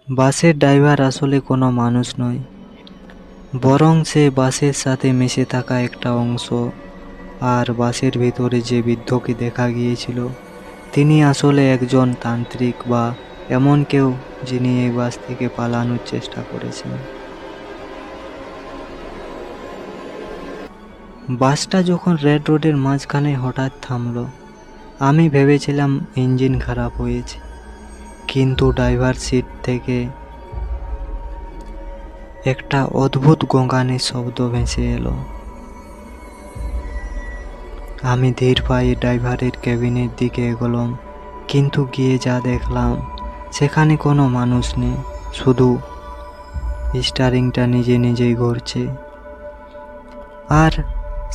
বাসের ড্রাইভার আসলে কোনো মানুষ নয়, বরং সে বাসের সাথে মিশে থাকা একটা অংশ। আর বাসের ভিতরে যে বৃদ্ধকে দেখা গিয়েছিল, তিনি আসলে একজন তান্ত্রিক বা এমন কেউ যিনি এই বাস থেকে পালানোর চেষ্টা করেছেন। বাসটা যখন রেড রোডের মাঝখানে হঠাৎ থামলো, আমি ভেবেছিলাম ইঞ্জিন খারাপ হয়েছে, কিন্তু ড্রাইভার সিট থেকে একটা অদ্ভুত গোঙানির শব্দ ভেসে এলো। আমি ধীর পায়ে ড্রাইভারের কেবিনের দিকে এগোলাম, কিন্তু গিয়ে যা দেখলাম সেখানে কোনো মানুষ নেই, শুধু স্টিয়ারিংটা নিজে নিজেই ঘুরছে। আর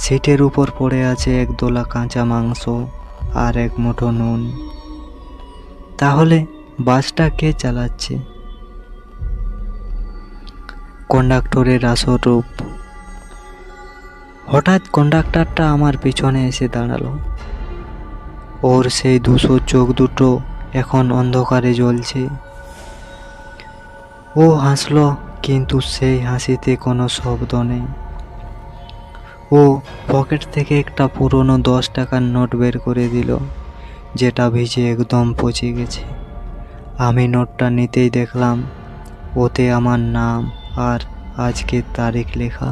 সিটের উপর পড়ে আছে এক দোলা কাঁচা মাংস আর এক মুঠো নুন। তাহলে বাসটা কে চালাচ্ছে? কন্ডাক্টরের আসল রূপ। হঠাৎ কন্ডাক্টরটা আমার পিছনে এসে দাঁড়ালো। ওর সেই ধূসর চোখ দুটো এখন অন্ধকারে জ্বলছে। ও হাসলো, কিন্তু সেই হাসিতে কোনো শব্দ নেই। ও পকেট থেকে একটা পুরনো 10 টাকার নোট বের করে দিল, যেটা ভিজে একদম পচে গেছে। আমি নোটটা নিতেই দেখলাম ওতে আমার নাম আর আজকের তারিখ লেখা।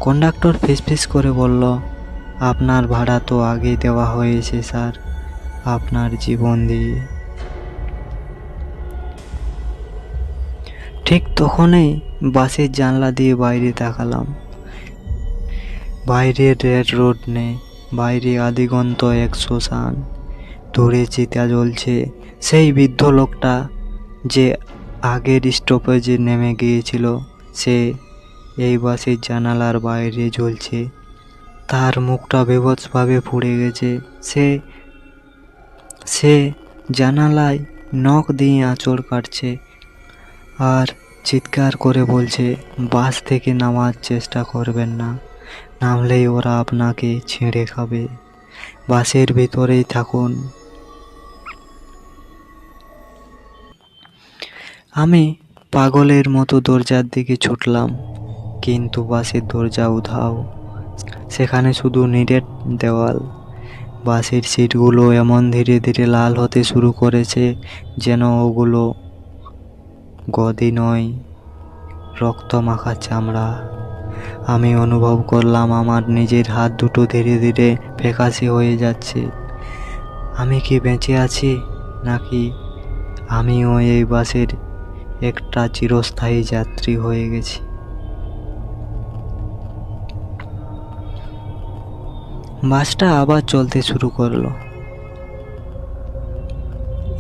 কন্ডাক্টর ফিসফিস করে বলল, আপনার ভাড়া তো আগেই দেওয়া হয়েছে স্যার, আপনার জীবন দিয়ে। ঠিক তখনই বাসের জানলা দিয়ে বাইরে তাকালাম। বাইরে রেড রোড নেই, বাইরে আদিগন্ত এক শ্মশান। দূরে চিতা জ্বলছে। সেই বৃদ্ধ লোকটা যে আগের স্টপেজে নেমে গিয়েছিল, সে এই বাসের জানালার বাইরে ঝুলছে। তার মুখটা বীভৎসভাবে পুড়ে গেছে। সে সে জানালায় নখ দিয়ে আঁচড় কাটছে আর চিৎকার করে বলছে, বাস থেকে নামার চেষ্টা করবেন না, নামলেই ওরা আপনাকে ছিঁড়ে খাবে, বাসের ভিতরেই থাকুন। আমি পাগলের মতো দরজার দিকে ছুটলাম, কিন্তু বাসের দরজা উধাও। সেখানে শুধু নিরেট দেওয়াল। বাসের সিটগুলো এমন ধীরে ধীরে লাল হতে শুরু করেছে যেন ওগুলো গদি নয়, রক্ত মাখা চামড়া। আমি অনুভব করলাম আমার নিজের হাত দুটো ধীরে ধীরে ফ্যাকাশে হয়ে যাচ্ছে। আমি কি বেঁচে আছি, নাকি আমিও এই বাসের একটা চিরস্থায়ী যাত্রী হয়ে গেছি? বাসটা আবার চলতে শুরু করলো।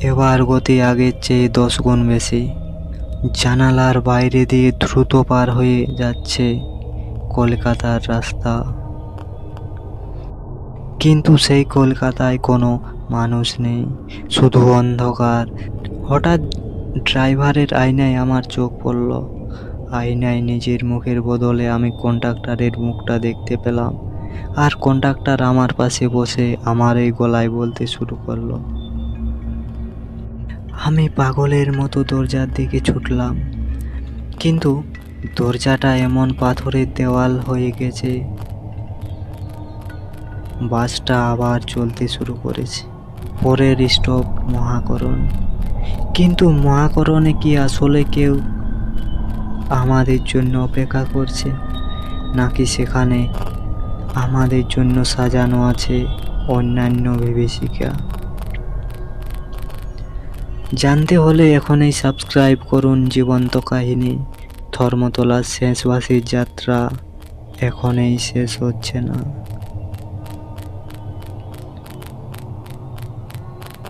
এবার গতি আগের চেয়ে 10 গুণ বেশি। জানালার বাইরে দিয়ে দ্রুত পার হয়ে যাচ্ছে কলকাতার রাস্তা। কিন্তু সেই কলকাতায় কোনো মানুষ নেই, শুধু অন্ধকার। হঠাৎ ড্রাইভারের আয়নায় আমার চোখ পড়ল। আয়নায় নিজের মুখের বদলে আমি কন্ডাক্টরের মুখটা দেখতে পেলাম। আর কন্ডাক্টর আমার পাশে বসে আমার এই গলায় বলতে শুরু করলো। আমি পাগলের মতো দরজার দিকে ছুটলাম, কিন্তু দরজাটা এমন পাথরের দেওয়াল হয়ে গেছে। বাসটা আবার চলতে শুরু করেছে। পরের স্টপ মহাকরণ। কিন্তু মহাকরণে কি আসলে কেউ আমাদের জন্য অপেক্ষা করছে, নাকি সেখানে আমাদের জন্য সাজানো আছে অন্যান্য বিভীষিকা? জানতে হলে এখনই সাবস্ক্রাইব করুন জীবন্ত কাহিনী। ধর্মতলার শেষ বাসের যাত্রা এখনই শেষ হচ্ছে না।